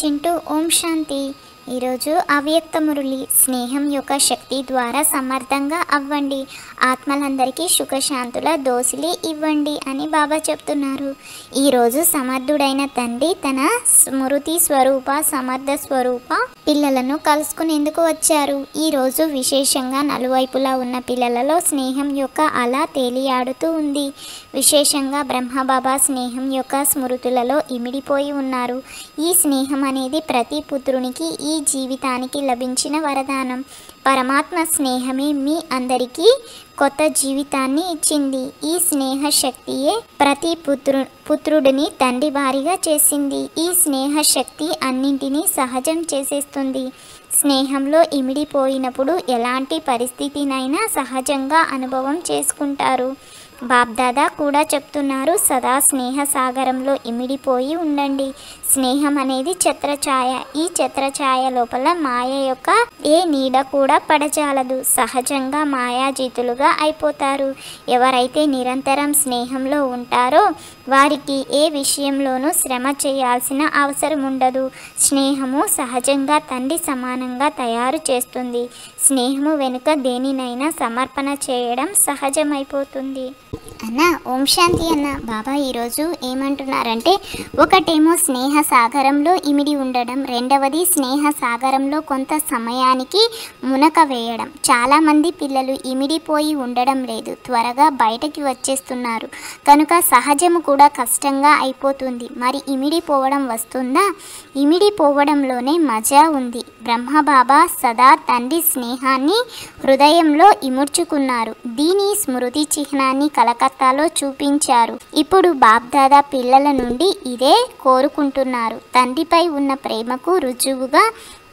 చింటూ ఓం శాంతి. ఈరోజు అవ్యక్త మురళి స్నేహం యొక్క శక్తి ద్వారా సమర్థంగా అవ్వండి, ఆత్మలందరికీ సుఖశాంతుల దోసిలి ఇవ్వండి అని బాబా చెప్తున్నారు. ఈరోజు సమర్థుడైన తండ్రి తన స్మృతి స్వరూప సమర్థ స్వరూప పిల్లలను కలుసుకునేందుకు వచ్చారు. ఈరోజు విశేషంగా నలువైపులా ఉన్న పిల్లలలో స్నేహం యొక్క అలా తేలియాడుతూ ఉంది. విశేషంగా బ్రహ్మబాబా స్నేహం యొక్క స్మృతులలో ఇమిడిపోయి ఉన్నారు. ఈ స్నేహం అనేది ప్రతి పుత్రునికి ఈ జీవితానికి లభించిన వరదానం. పరమాత్మ స్నేహమే మీ అందరికీ కొత్త జీవితాన్ని ఇచ్చింది. ఈ స్నేహ శక్తియే ప్రతి పుత్రుడిని తండ్రి వారిగా చేసింది. ఈ స్నేహ శక్తి అన్నింటినీ సహజం చేసేస్తుంది. స్నేహంలో ఇమిడిపోయినప్పుడు ఎలాంటి పరిస్థితినైనా సహజంగా అనుభవం చేసుకుంటారు. బాబ్దాదా కూడా చెప్తున్నారు, సదా స్నేహ సాగరంలో ఇమిడిపోయి ఉండండి. స్నేహం అనేది ఛత్రఛాయ. ఈ ఛత్రఛాయ లోపల మాయ యొక్క ఏ నీడ కూడా పడజాలదు. సహజంగా మాయాజీతులుగా అయిపోతారు. ఎవరైతే నిరంతరం స్నేహంలో ఉంటారో వారికి ఏ విషయంలోనూ శ్రమ చేయాల్సిన అవసరం ఉండదు. స్నేహము సహజంగా తండ్రి సమానంగా తయారు చేస్తుంది. స్నేహము వెనుక దేనినైనా సమర్పణ చేయడం సహజమైపోతుంది. అన్న ఓం శాంతి అన్న. బాబా ఈరోజు ఏమంటున్నారంటే, ఒకటేమో స్నేహ సాగరంలో ఇమిడి ఉండడం, రెండవది స్నేహ సాగరంలో కొంత సమయానికి మునక వేయడం. చాలామంది పిల్లలు ఇమిడిపోయి ఉండడం లేదు, త్వరగా బయటకి వచ్చేస్తున్నారు. కనుక సహజము కూడా కష్టంగా అయిపోతుంది. మరి ఇమిడిపోవడం వస్తుందా? ఇమిడిపోవడంలోనే మజా ఉంది. బ్రహ్మబాబా సదా తండ్రి స్నేహాన్ని హృదయంలో ఇముడ్చుకున్నారు. దీని స్మృతి చిహ్నాన్ని కలకత్తాలో చూపించారు. ఇప్పుడు బాబ్దాదా పిల్లల నుండి ఇదే కోరుకుంటున్నారు. తండ్రిపై ఉన్న ప్రేమకు రుజువుగా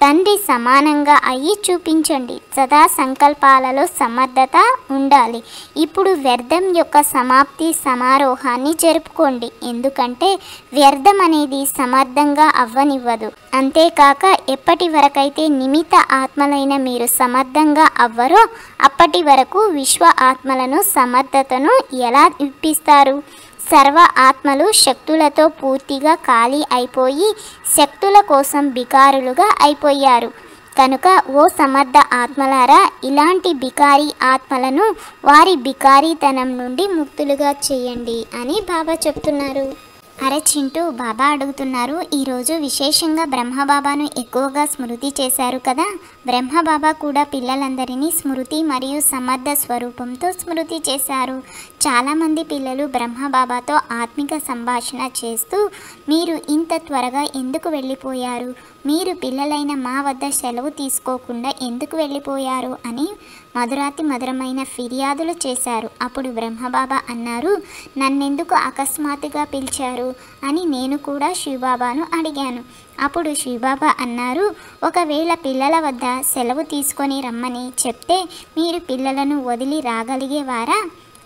తండ్రి సమానంగా అయ్యి చూపించండి. సదా సంకల్పాలలో సమర్థత ఉండాలి. ఇప్పుడు వ్యర్థం యొక్క సమాప్తి సమారోహాన్ని జరుపుకోండి. ఎందుకంటే వ్యర్థం అనేది సమర్థంగా అవ్వనివ్వదు. అంతేకాక ఎప్పటి వరకైతే నిమిత్త ఆత్మలైన మీరు సమర్థంగా అవ్వరో అప్పటి వరకు విశ్వ ఆత్మలను సమర్థతను ఎలా ఇప్పిస్తారు? సర్వ ఆత్మలు శక్తులతో పూర్తిగా ఖాళీ అయిపోయి శక్తుల కోసం బికారులుగా అయిపోయారు. కనుక ఓ సమర్థ ఆత్మలారా, ఇలాంటి బికారీ ఆత్మలను వారి బికారీతనం నుండి ముక్తులుగా చేయండి అని బాబా చెప్తున్నారు. అరే చింటూ, బాబా అడుగుతున్నారు, ఈరోజు విశేషంగా బ్రహ్మబాబాను ఎక్కువగా స్మృతి చేశారు కదా. బ్రహ్మబాబా కూడా పిల్లలందరినీ స్మృతి మరియు సమర్థ స్వరూపంతో స్మృతి చేశారు. చాలామంది పిల్లలు బ్రహ్మబాబాతో ఆత్మిక సంభాషణ చేస్తూ, మీరు ఇంత త్వరగా ఎందుకు వెళ్ళిపోయారు? మీరు పిల్లలైన మా వద్ద సెలవు తీసుకోకుండా ఎందుకు వెళ్ళిపోయారు అని మధురాతి మధురమైన ఫిర్యాదులు చేశారు. అప్పుడు బ్రహ్మబాబా అన్నారు, నన్నెందుకు అకస్మాత్తుగా పిలిచారు అని నేను కూడా శివబాబాను అడిగాను. అప్పుడు శివబాబా అన్నారు, ఒకవేళ పిల్లల వద్ద సెలవు తీసుకొని రమ్మని చెప్తే మీరు పిల్లలను వదిలి రాగలిగేవారా?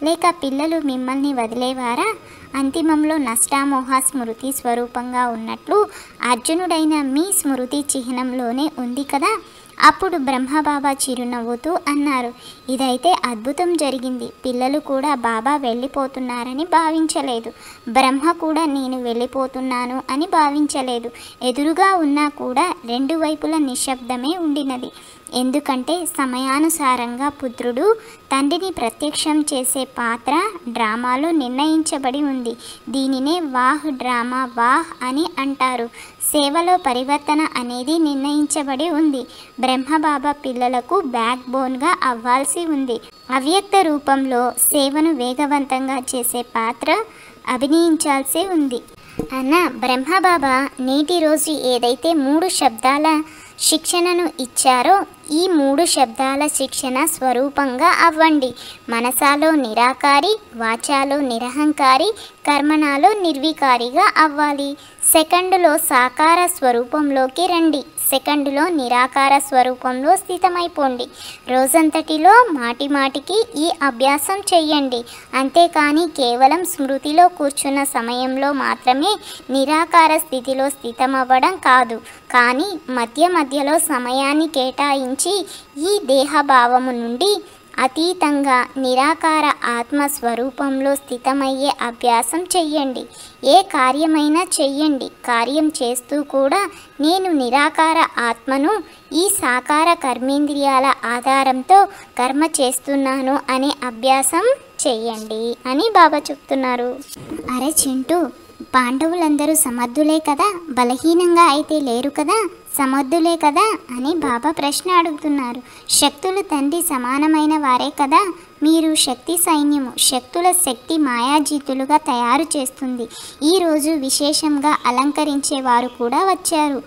లేక పిల్లలు మిమ్మల్ని వదిలేవారా? అంతిమంలో నష్టామోహ స్మృతి స్వరూపంగా ఉన్నట్లు అర్జునుడైన మీ స్మృతి చిహ్నంలోనే ఉంది కదా. అప్పుడు బ్రహ్మబాబా చిరునవ్వుతూ అన్నారు, ఇదైతే అద్భుతం జరిగింది. పిల్లలు కూడా బాబా వెళ్ళిపోతున్నారని భావించలేదు. బ్రహ్మ కూడా నేను వెళ్ళిపోతున్నాను అని భావించలేదు. ఎదురుగా ఉన్నా కూడా రెండు వైపుల నిశ్శబ్దమే ఉండినది. ఎందుకంటే సమయానుసారంగా పుత్రుడు తండ్రిని ప్రత్యక్షం చేసే పాత్ర డ్రామాలో నిర్ణయించబడి ఉంది. దీనినే వాహ్ డ్రామా వాహ్ అని అంటారు. సేవలో పరివర్తన అనేది నిర్ణయించబడి ఉంది. బ్రహ్మబాబా పిల్లలకు బ్యాక్ బోన్గా అవ్వాల్సి ఉంది. అవ్యక్త రూపంలో సేవను వేగవంతంగా చేసే పాత్ర అభినయించాల్సి ఉంది. అన్న బ్రహ్మబాబా నేటి రోజు ఏదైతే 3 శబ్దాల శిక్షణను ఇచ్చారో ఈ 3 శబ్దాల శిక్షణ స్వరూపంగా అవ్వండి. మనసాలో నిరాకారి, వాచాలో నిరహంకారి, కర్మనాలో నిర్వికారిగా అవ్వాలి. సెకండులో సాకార స్వరూపంలోకి రండి. సెకండులో నిరాకార స్వరూపంలో స్థితమైపోండి. రోజంతటిలో మాటి మాటికి ఈ అభ్యాసం చెయ్యండి. అంతేకాని కేవలం స్మృతిలో కూర్చున్న సమయంలో మాత్రమే నిరాకార స్థితిలో స్థితమవ్వడం కాదు. కానీ మధ్య మధ్యలో సమయాన్ని కేటాయించి ఈ దేహభావము నుండి అతీతంగా నిరాకార ఆత్మస్వరూపంలో స్థితమయ్యే అభ్యాసం చెయ్యండి. ఏ కార్యమైనా చెయ్యండి. కార్యం చేస్తూ కూడా నేను నిరాకార ఆత్మను ఈ సాకార కర్మేంద్రియాల ఆధారంతో కర్మ చేస్తున్నాను అనే అభ్యాసం చెయ్యండి అని బాబా చెప్తున్నారు. అరే చింటూ, పాండవులందరూ సమర్థులే కదా, బలహీనంగా అయితే లేరు కదా, సమర్థులే కదా అని బాబా ప్రశ్న అడుగుతున్నారు. శక్తులు తండ్రి సమానమైన వారే కదా. మీరు శక్తి సైన్యము, శక్తుల శక్తి మాయాజీతులుగా తయారు చేస్తుంది. ఈరోజు విశేషంగా అలంకరించేవారు కూడా వచ్చారు.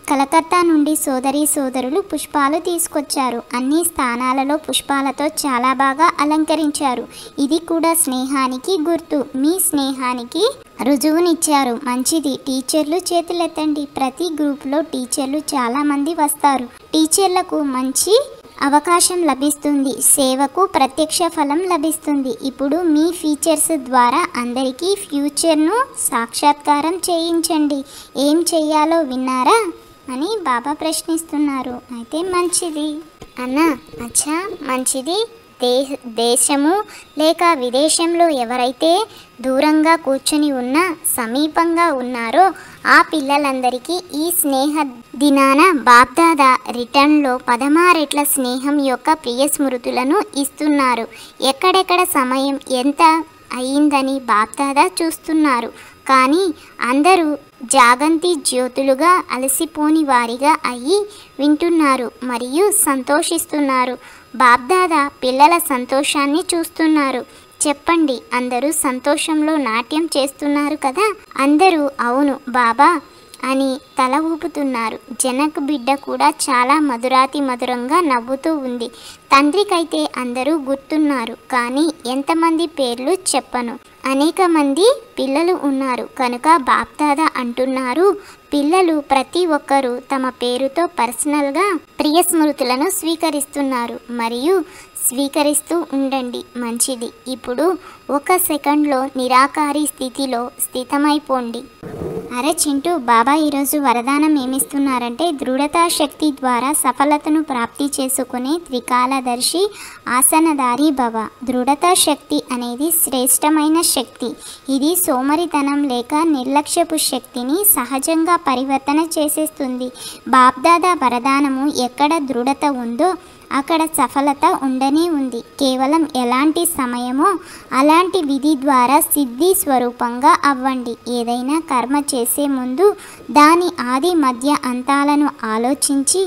కలకత్తా నుండి సోదరులు పుష్పాలు తీసుకొచ్చారు. అన్ని స్థానాలలో పుష్పాలతో చాలా బాగా అలంకరించారు. ఇది కూడా స్నేహానికి గుర్తు, మీ స్నేహానికి రుజువునిచ్చారు. మంచిది. టీచర్లు చేతులెత్తండి. ప్రతి గ్రూప్లో టీచర్లు చాలామంది వస్తారు. టీచర్లకు మంచి అవకాశం లభిస్తుంది. సేవకు ప్రత్యక్ష ఫలం లభిస్తుంది. ఇప్పుడు మీ ఫీచర్స్ ద్వారా అందరికీ ఫ్యూచర్ను సాక్షాత్కారం చేయించండి. ఏం చెయ్యాలో విన్నారా అని బాబా ప్రశ్నిస్తున్నారు. అయితే మంచిది అన్నా. అచ్చా, మంచిది. దేశము లేక విదేశంలో ఎవరైతే దూరంగా కూర్చొని ఉన్నా సమీపంగా ఉన్నారో ఆ పిల్లలందరికీ ఈ స్నేహ దినాన బాప్దాదా రిటర్న్లో 16 రెట్ల స్నేహం యొక్క ప్రియ స్మృతులను ఇస్తున్నారు. ఎక్కడెక్కడ సమయం ఎంత అయిందని బాప్దాదా చూస్తున్నారు. కానీ అందరూ జాగంతి జ్యోతులుగా అలసిపోని వారిగా అయ్యి వింటున్నారు మరియు సంతోషిస్తున్నారు. బాప్దాదా పిల్లల సంతోషాన్ని చూస్తున్నారు. చెప్పండి, అందరూ సంతోషంలో నాట్యం చేస్తున్నారు కదా. అందరూ అవును బాబా అని తల ఊపుతున్నారు. జనక్ బిడ్డ కూడా చాలా మధురంగా నవ్వుతూ ఉంది. తండ్రికైతే అందరూ గుర్తున్నారు, కానీ ఎంతమంది పేర్లు చెప్పను. అనేక మంది పిల్లలు ఉన్నారు కనుక బాప్దాదా అంటున్నారు, పిల్లలు ప్రతి ఒక్కరూ తమ పేరుతో పర్సనల్గా ప్రియ స్మృతులను స్వీకరిస్తున్నారు మరియు స్వీకరిస్తూ ఉండండి. మంచిది. ఇప్పుడు 1 సెకండ్లో నిరాకారి స్థితిలో స్థితమైపోండి. అరే చింటూ, బాబా ఈరోజు వరదానం ఏమిస్తున్నారంటే దృఢతా శక్తి ద్వారా సఫలతను ప్రాప్తి చేసుకునే త్రికాలదర్శి ఆసనదారి భవ. దృఢతా శక్తి అనేది శ్రేష్టమైన శక్తి. ఇది సోమరితనం లేక నిర్లక్ష్యపు శక్తిని సహజంగా పరివర్తన చేసేస్తుంది. బాప్దాదా వరదానము ఎక్కడ దృఢత ఉందో అక్కడ సఫలత ఉండనే ఉంది. కేవలం ఎలాంటి సమయమో అలాంటి విధి ద్వారా సిద్ధి స్వరూపంగా అవ్వండి. ఏదైనా కర్మ చేసే ముందు దాని ఆది మధ్య అంతాలను ఆలోచించి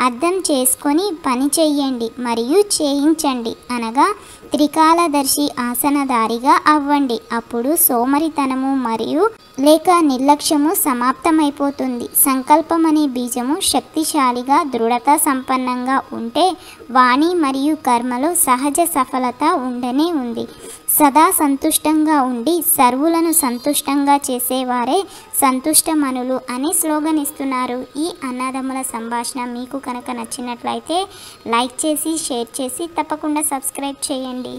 అర్థం చేసుకొని పని చెయ్యండి మరియు చేయించండి. అనగా త్రికాలదర్శి ఆసనదారిగా అవ్వండి. అప్పుడు సోమరితనము మరియు లేక నిర్లక్ష్యము సమాప్తమైపోతుంది. సంకల్పం అనే బీజము శక్తిశాలిగా దృఢత సంపన్నంగా ఉంటే వాణి మరియు కర్మలో సహజ సఫలత ఉండనే ఉంది. సదా సంతుష్టంగా ఉండి సర్వులను సంతుష్టంగా చేసేవారే సంతుష్టమనులు అని స్లోగన్ ఇస్తున్నారు. ఈ అన్నదమ్ముల సంభాషణ మీకు కనుక నచ్చినట్లయితే లైక్ చేసి షేర్ చేసి తప్పకుండా సబ్స్క్రైబ్ చేయండి.